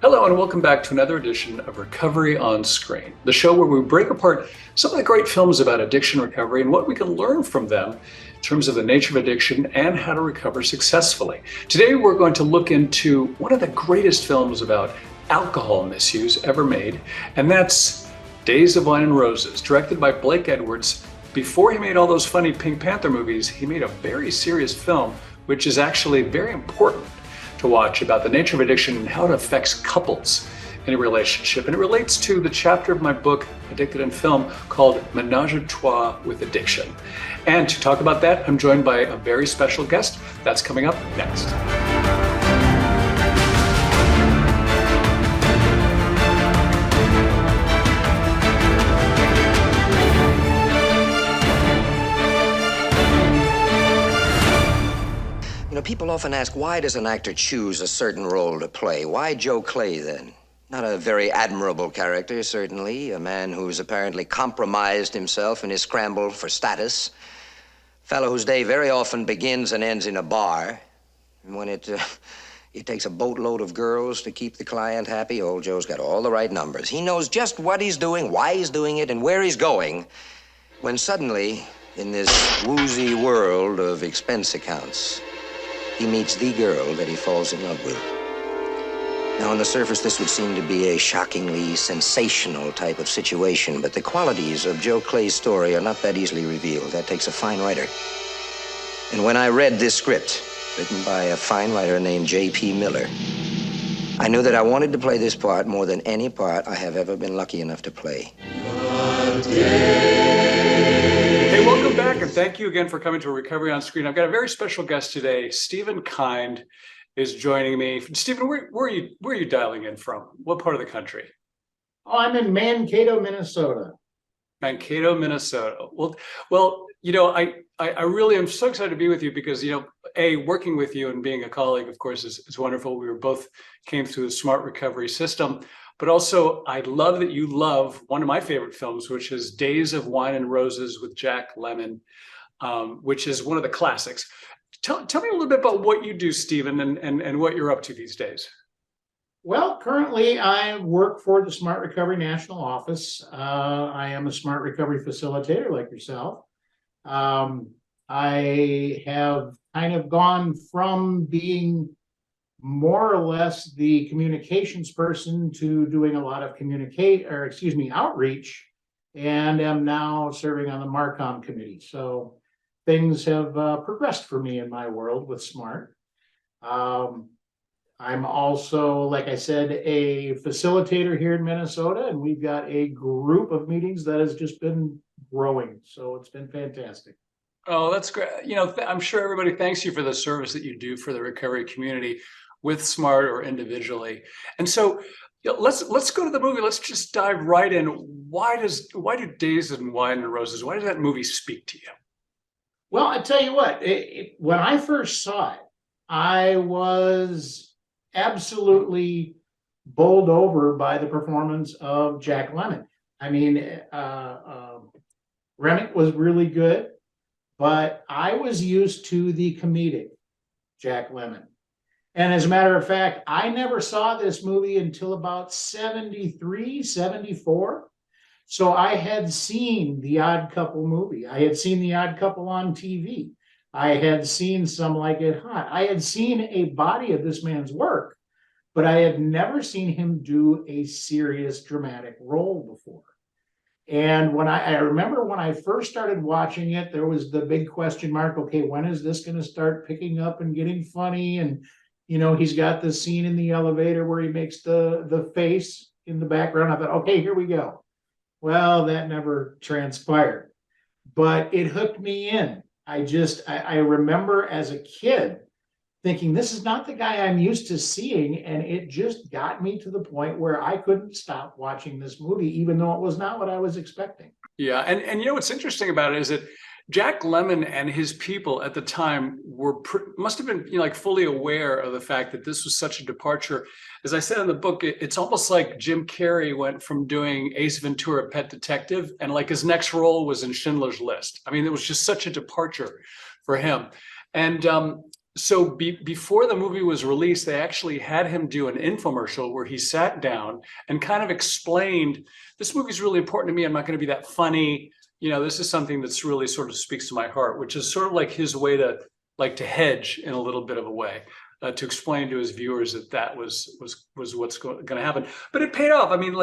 Hello and welcome back to another edition of Recovery on Screen, the show where we break apart some of the great films about addiction recovery and what we can learn from them in terms of the nature of addiction and how to recover successfully. Today we're going to look into one of the greatest films about alcohol misuse ever made, and that's Days of Wine and Roses, directed by Blake Edwards. Before he made all those funny Pink Panther movies, he made a very serious film, which is actually very important to watch, about the nature of addiction and how it affects couples in a relationship. And it relates to the chapter of my book, Addicted in Film, called Ménage Trois with Addiction. And to talk about that, I'm joined by a very special guest. That's coming up next. People often ask, why does an actor choose a certain role to play? Why Joe Clay, then? Not a very admirable character, certainly. A man who's apparently compromised himself in his scramble for status. A fellow whose day very often begins and ends in a bar. And when it takes a boatload of girls to keep the client happy, old Joe's got all the right numbers. He knows just what he's doing, why he's doing it, and where he's going. When suddenly, in this woozy world of expense accounts, he meets the girl that he falls in love with. Now, on the surface, this would seem to be a shockingly sensational type of situation, but the qualities of Joe Clay's story are not that easily revealed. That takes a fine writer. And when I read this script, written by a fine writer named J.P. Miller, I knew that I wanted to play this part more than any part I have ever been lucky enough to play. Hey, welcome back, and thank you again for coming to Recovery on Screen. I've got a very special guest today. Stephen Kind is joining me. Stephen, where are you dialing in from? What part of the country? Oh, I'm in Mankato, Minnesota. Mankato, Minnesota. Well, I really am so excited to be with you because, working with you and being a colleague, of course, is wonderful. We came through the Smart Recovery system. But also, I love that you love one of my favorite films, which is Days of Wine and Roses with Jack Lemmon, which is one of the classics. Tell me a little bit about what you do, Stephen, and what you're up to these days. Well, currently I work for the Smart Recovery National Office. I am a Smart Recovery facilitator like yourself. I have kind of gone from being more or less the communications person to doing a lot of outreach, and am now serving on the Marcom committee. So things have progressed for me in my world with Smart. I'm also, like I said, a facilitator here in Minnesota, and we've got a group of meetings that has just been growing. So it's been fantastic. Oh, that's great. I'm sure everybody thanks you for the service that you do for the recovery community with Smart or individually. And so let's go to the movie. Let's just dive right in. Why do Days of Wine and Roses, why does that movie speak to you? Well, I tell you what, when I first saw it, I was absolutely bowled over by the performance of Jack Lemmon. I mean, Remick was really good, but I was used to the comedic Jack Lemmon. And as a matter of fact, I never saw this movie until about 73, 74. So I had seen The Odd Couple movie. I had seen The Odd Couple on TV. I had seen Some Like It Hot. I had seen a body of this man's work, but I had never seen him do a serious dramatic role before. And when I remember when I first started watching it, there was the big question mark, okay, when is this going to start picking up and getting funny? And he's got the scene in the elevator where he makes the face in the background. I thought, okay, here we go. Well, that never transpired, but it hooked me in. I remember as a kid thinking, this is not the guy I'm used to seeing. And it just got me to the point where I couldn't stop watching this movie, even though it was not what I was expecting. Yeah. And what's interesting about it is that Jack Lemmon and his people at the time must have been fully aware of the fact that this was such a departure. As I said in the book, it's almost like Jim Carrey went from doing Ace Ventura: Pet Detective, and his next role was in Schindler's List. I mean, it was just such a departure for him. And before the movie was released, they actually had him do an infomercial where he sat down and kind of explained, this movie's really important to me. I'm not going to be that funny. This is something that's really sort of speaks to my heart, which is sort of like his way to hedge in a little bit of a way, to explain to his viewers that was what's going to happen. But it paid off. I mean,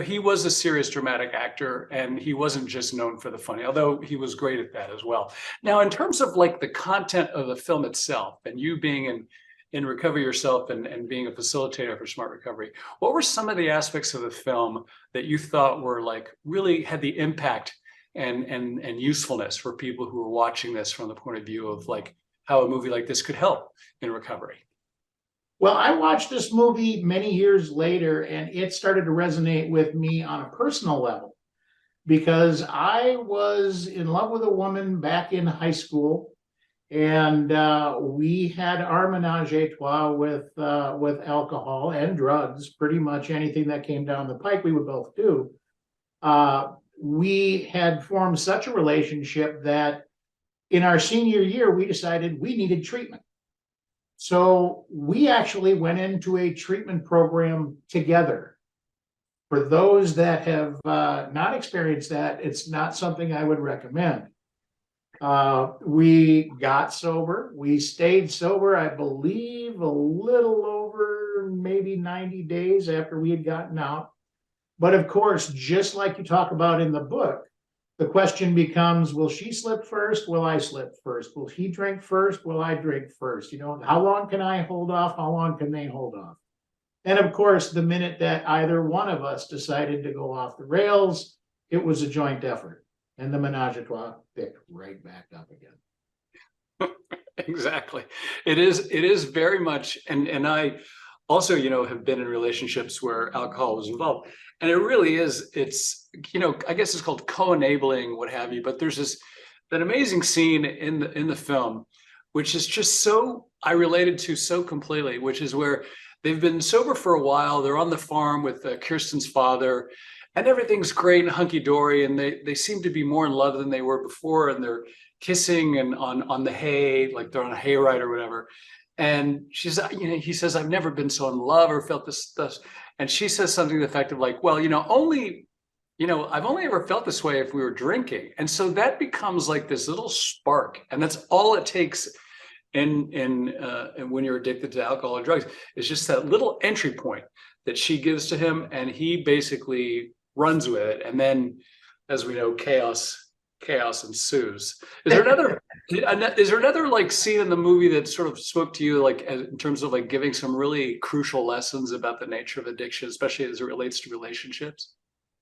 he was a serious dramatic actor, and he wasn't just known for the funny, although he was great at that as well. Now, in terms of the content of the film itself, and you being in recovery yourself and being a facilitator for Smart Recovery, what were some of the aspects of the film that you thought were really had the impact and usefulness for people who are watching this from the point of view of how a movie like this could help in recovery? Well, I watched this movie many years later, and it started to resonate with me on a personal level because I was in love with a woman back in high school, and we had our menage a trois with alcohol and drugs. Pretty much anything that came down the pike, we would both do. We had formed such a relationship that in our senior year, we decided we needed treatment. So we actually went into a treatment program together. For those that have not experienced that, it's not something I would recommend. We got sober. We stayed sober, I believe, a little over maybe 90 days after we had gotten out. But of course, just like you talk about in the book, the question becomes, will she slip first? Will I slip first? Will he drink first? Will I drink first? How long can I hold off? How long can they hold off? And of course, the minute that either one of us decided to go off the rails, it was a joint effort. And the menage a trois picked right back up again. Exactly. It is very much, and I also, have been in relationships where alcohol was involved. And it really is, I guess it's called co-enabling, what have you. But there's that amazing scene in the film, which is just I related to so completely, which is where they've been sober for a while. They're on the farm with Kirsten's father, and everything's great and hunky-dory. And they seem to be more in love than they were before. And they're kissing and on the hay, like they're on a hayride or whatever. And he says, I've never been so in love or felt this. And she says something to the effect of well, I've only ever felt this way if we were drinking. And so that becomes this little spark. And that's all it takes and when you're addicted to alcohol or drugs, is just that little entry point that she gives to him. And he basically runs with it. And then, as we know, chaos ensues. Is there another scene in the movie that sort of spoke to you in terms of giving some really crucial lessons about the nature of addiction, especially as it relates to relationships?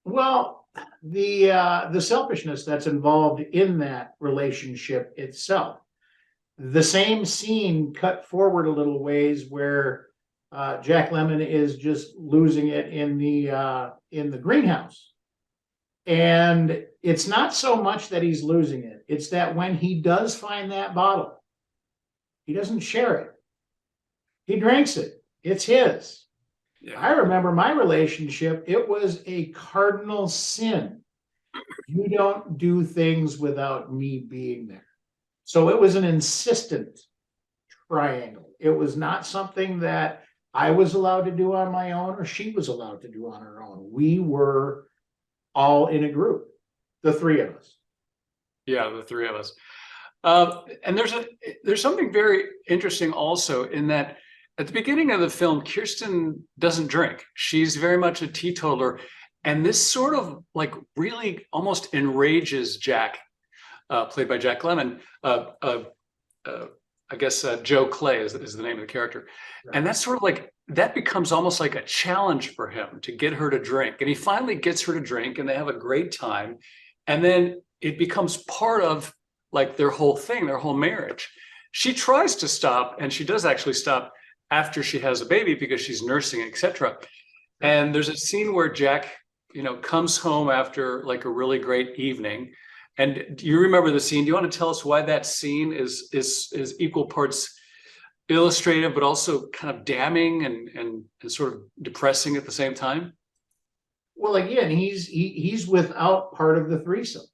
Well, the selfishness that's involved in that relationship itself. The same scene cut forward a little ways where Jack Lemmon is just losing it in the greenhouse. And it's not so much that he's losing it. It's that when he does find that bottle, he doesn't share it. He drinks it. It's his. Yeah. I remember my relationship. It was a cardinal sin. You don't do things without me being there. So it was an insistent triangle. It was not something that I was allowed to do on my own or she was allowed to do on her own. We were all in a group, the three of us. Yeah, the three of us. And there's something very interesting also in that at the beginning of the film, Kirsten doesn't drink. She's very much a teetotaler. And this sort of really almost enrages Jack, played by Jack Lemmon. I guess Joe Clay is the name of the character. Right. And that's sort of that becomes almost like a challenge for him to get her to drink. And he finally gets her to drink and they have a great time. And then it becomes part of their whole thing, their whole marriage. She tries to stop, and she does actually stop after she has a baby because she's nursing, etc. And there's a scene where Jack, comes home after a really great evening. And do you remember the scene? Do you want to tell us why that scene is equal parts illustrative, but also kind of damning and sort of depressing at the same time? Well, again, he's without part of the threesome.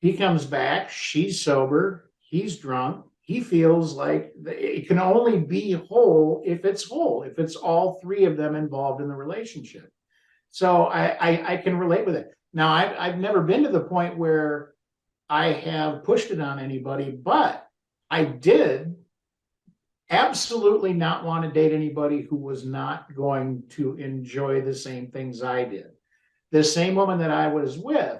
He comes back, she's sober, he's drunk, he feels like it can only be whole, if it's all three of them involved in the relationship. So I can relate with it. Now, I've never been to the point where I have pushed it on anybody, but I did absolutely not want to date anybody who was not going to enjoy the same things I did. The same woman that I was with,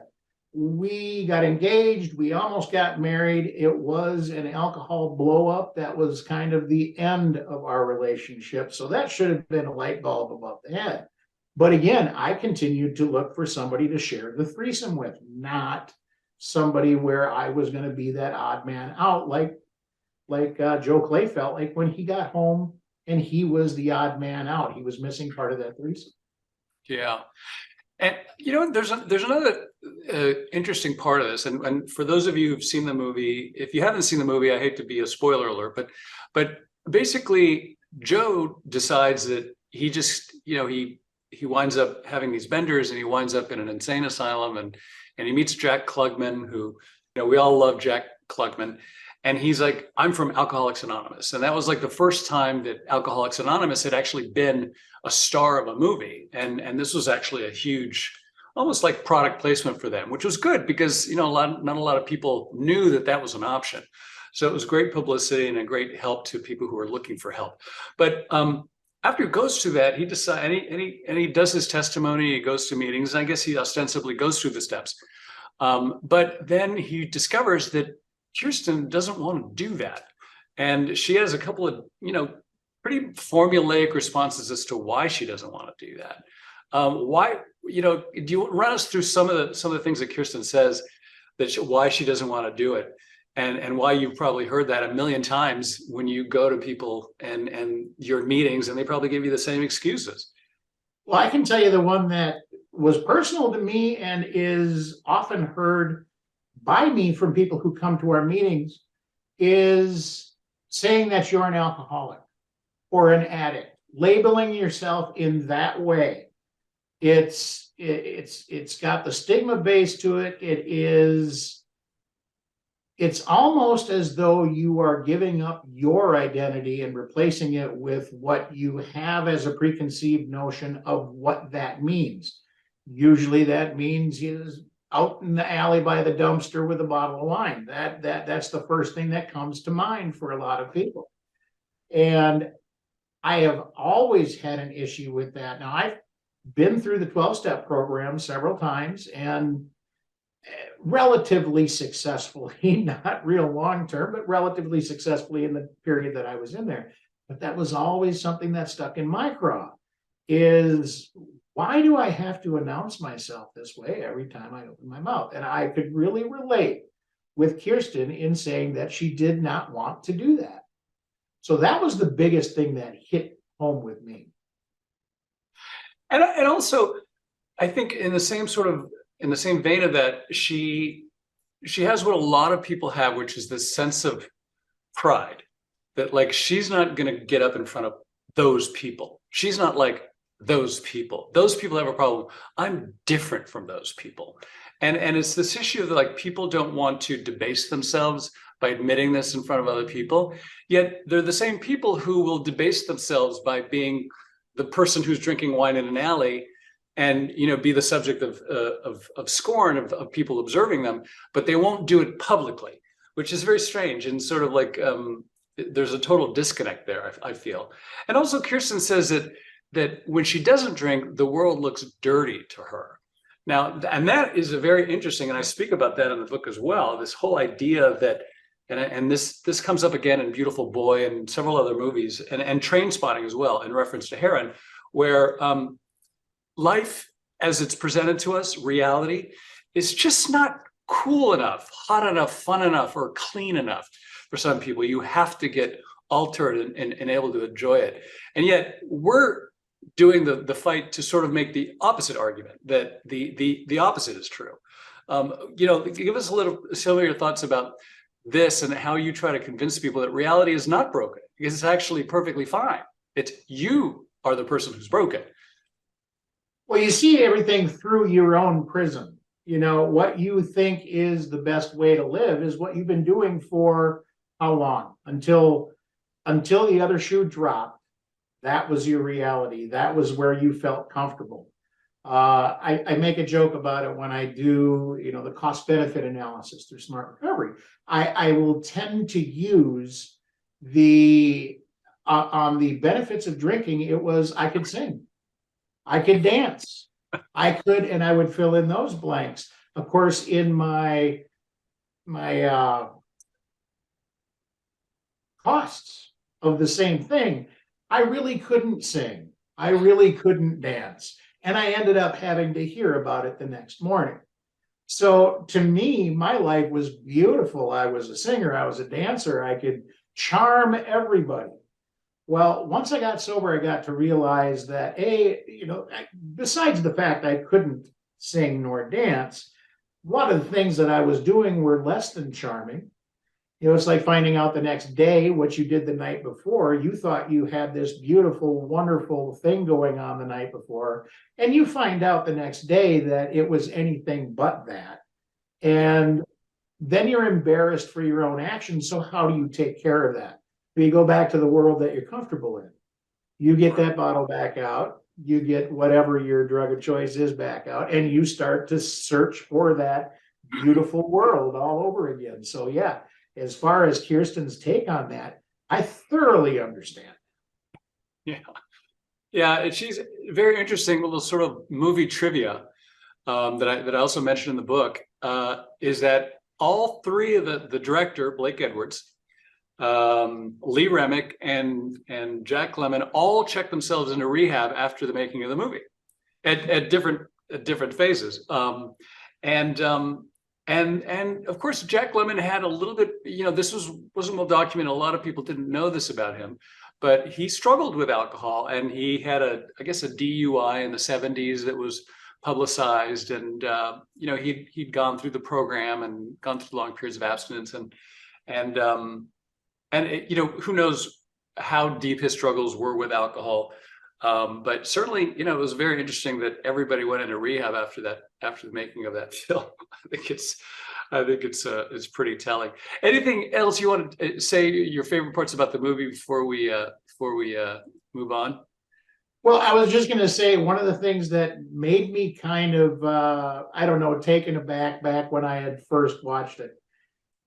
we got engaged, we almost got married. It was an alcohol blow up that was kind of the end of our relationship. So that should have been a light bulb above the head. But again, I continued to look for somebody to share the threesome with, not somebody where I was going to be that odd man out, like Joe Clay felt like when he got home and he was the odd man out. He was missing part of that threesome. Yeah. And there's another interesting part of this, and for those of you who've seen the movie, if you haven't seen the movie, I hate to be a spoiler alert, but basically Joe decides that he just he winds up having these benders, and he winds up in an insane asylum, and he meets Jack Klugman, who we all love Jack Klugman. And he's like, I'm from Alcoholics Anonymous. And that was like the first time that Alcoholics Anonymous had actually been a star of a movie. And this was actually a huge, almost like product placement for them, which was good because, not a lot of people knew that was an option. So it was great publicity and a great help to people who were looking for help. But after he goes through that, he decides, and he does his testimony, he goes to meetings, and I guess he ostensibly goes through the steps. But then he discovers that Kirsten doesn't want to do that. And she has a couple of, pretty formulaic responses as to why she doesn't want to do that. Why, do you run us through some of the things that Kirsten says why she doesn't want to do it? And why you've probably heard that a million times when you go to people and your meetings, and they probably give you the same excuses. Well, I can tell you the one that was personal to me and is often heard by me from people who come to our meetings is saying that you're an alcoholic or an addict, labeling yourself in that way. It's got the stigma base to it. It's almost as though you are giving up your identity and replacing it with what you have as a preconceived notion of what that means. Usually that means out in the alley by the dumpster with a bottle of wine. That's the first thing that comes to mind for a lot of people. And I have always had an issue with that. Now, I've been through the 12-step program several times and relatively successfully, not real long-term, but relatively successfully in the period that I was in there. But that was always something that stuck in my craw is, why do I have to announce myself this way every time I open my mouth? And I could really relate with Kirsten in saying that she did not want to do that. So that was the biggest thing that hit home with me. And also, I think in the same vein of that, she has what a lot of people have, which is this sense of pride that like she's not going to get up in front of those people. She's not like those people. Those people have a problem. I'm different from those people. And it's this issue that like people don't want to debase themselves by admitting this in front of other people. Yet they're the same people who will debase themselves by being the person who's drinking wine in an alley and be the subject of scorn of people observing them, but they won't do it publicly, which is very strange and sort of like there's a total disconnect there, I feel. And also Kirsten says that when she doesn't drink, the world looks dirty to her. Now, and that is a very interesting, and I speak about that in the book as well, this whole idea that, and this comes up again in Beautiful Boy and several other movies, and Trainspotting as well, in reference to heroin, where life as it's presented to us, reality, is just not cool enough, hot enough, fun enough, or clean enough for some people. You have to get altered and able to enjoy it. And yet we're doing the fight to sort of make the opposite argument, that the opposite is true. Give us some of your thoughts about this and how you try to convince people that reality is not broken, because it's actually perfectly fine. It's you are the person who's broken. Well, you see everything through your own prism. What you think is the best way to live is what you've been doing for how long? Until the other shoe dropped. That was your reality. That was where you felt comfortable. I make a joke about it when I do, the cost benefit analysis through Smart Recovery. I will tend to use on the benefits of drinking. It was, I could sing, I could dance, and I would fill in those blanks. Of course, in my costs of the same thing, I really couldn't sing. I really couldn't dance. And I ended up having to hear about it the next morning. So to me, my life was beautiful. I was a singer, I was a dancer, I could charm everybody. Well, once I got sober, I got to realize that, besides the fact I couldn't sing nor dance, a lot of the things that I was doing were less than charming. It's like finding out the next day what you did the night before. You thought you had this beautiful, wonderful thing going on the night before, and you find out the next day that it was anything but that. And then you're embarrassed for your own actions. So how do you take care of that? You go back to the world that you're comfortable in. You get that bottle back out, you get whatever your drug of choice is back out, and you start to search for that beautiful world all over again. So yeah, as far as Kirsten's take on that, I thoroughly understand. Yeah. Yeah, and she's very interesting. Little sort of movie trivia that I also mentioned in the book is that all three of the director, Blake Edwards, Lee Remick, and Jack Lemmon all checked themselves into rehab after the making of the movie at different phases. And of course, Jack Lemmon had a little bit, this wasn't well documented. A lot of people didn't know this about him, but he struggled with alcohol, and he had a DUI in the 70s that was publicized, and he'd gone through the program and gone through long periods of abstinence, and who knows how deep his struggles were with alcohol. But certainly, it was very interesting that everybody went into rehab after the making of that film. I think it's pretty telling. Anything else you want to say your favorite parts about the movie before we move on? Well, I was just going to say, one of the things that made me kind of, taken aback back when I had first watched it.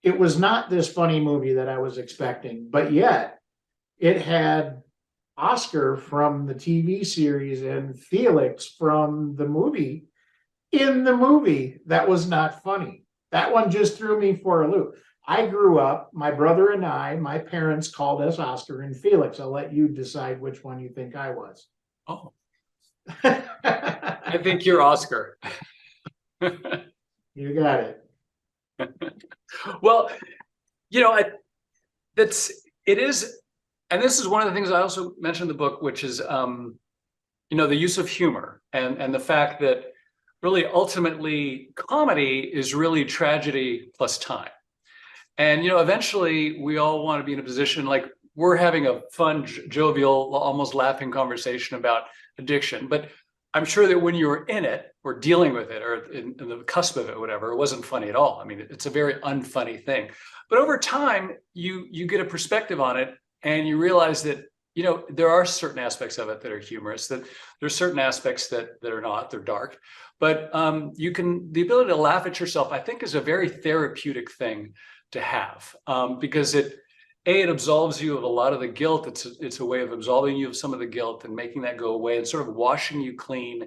It was not this funny movie that I was expecting, but yet it had Oscar from the TV series and Felix from the movie in the movie. That was not funny. That one just threw me for a loop. I grew up, my brother and my parents called us Oscar and Felix. I'll let you decide which one you think I was. Oh, I think you're Oscar. You got it. Well, it is, and this is one of the things I also mentioned in the book, which is, the use of humor and the fact that really ultimately comedy is really tragedy plus time. And, eventually we all want to be in a position like we're having a fun, jovial, almost laughing conversation about addiction. But I'm sure that when you were in it or dealing with it or in the cusp of it, whatever, it wasn't funny at all. I mean, it's a very unfunny thing. But over time, you get a perspective on it, and you realize that, there are certain aspects of it that are humorous, that there's certain aspects that are not, they're dark. But the ability to laugh at yourself, I think, is a very therapeutic thing to have, because it absolves you of a lot of the guilt. It's a way of absolving you of some of the guilt and making that go away and sort of washing you clean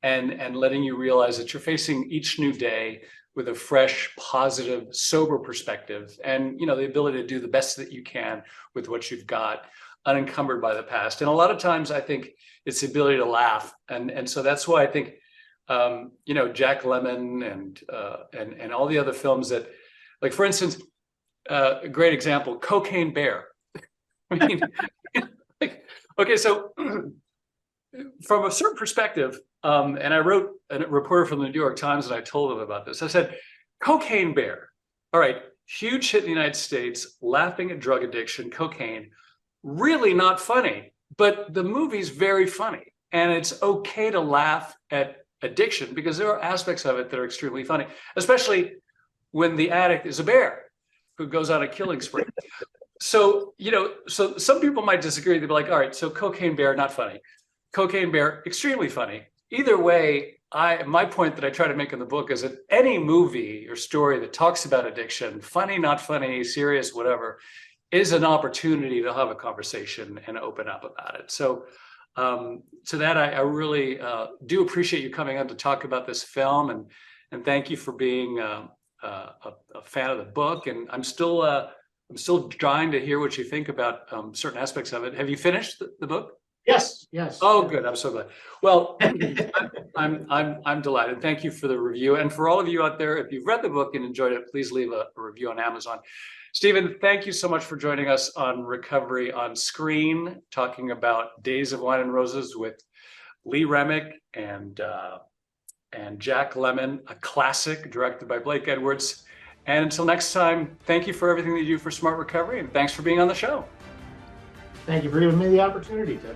and letting you realize that you're facing each new day with a fresh, positive, sober perspective, and the ability to do the best that you can with what you've got, unencumbered by the past. And a lot of times I think it's the ability to laugh. And so that's why I think Jack Lemmon and all the other films that, like, for instance, a great example, Cocaine Bear. I mean, okay, so from a certain perspective, and I wrote a reporter from the New York Times and I told him about this. I said, Cocaine Bear, all right, huge hit in the United States, laughing at drug addiction, cocaine, really not funny, but the movie's very funny. And it's okay to laugh at addiction because there are aspects of it that are extremely funny, especially when the addict is a bear who goes on a killing spree. So, so some people might disagree. They'd be like, all right, so Cocaine Bear, not funny. Cocaine Bear, extremely funny. Either way, my point that I try to make in the book is that any movie or story that talks about addiction, funny, not funny, serious, whatever, is an opportunity to have a conversation and open up about it. So to that, I really do appreciate you coming on to talk about this film, and thank you for being a fan of the book. And I'm still trying to hear what you think about certain aspects of it. Have you finished the book? Yes. Oh, good. I'm so glad. Well, I'm delighted. Thank you for the review. And for all of you out there, if you've read the book and enjoyed it, please leave a review on Amazon. Stephen, thank you so much for joining us on Recovery on Screen, talking about Days of Wine and Roses with Lee Remick and Jack Lemmon, a classic directed by Blake Edwards. And until next time, thank you for everything that you do for Smart Recovery, and thanks for being on the show. Thank you for giving me the opportunity to.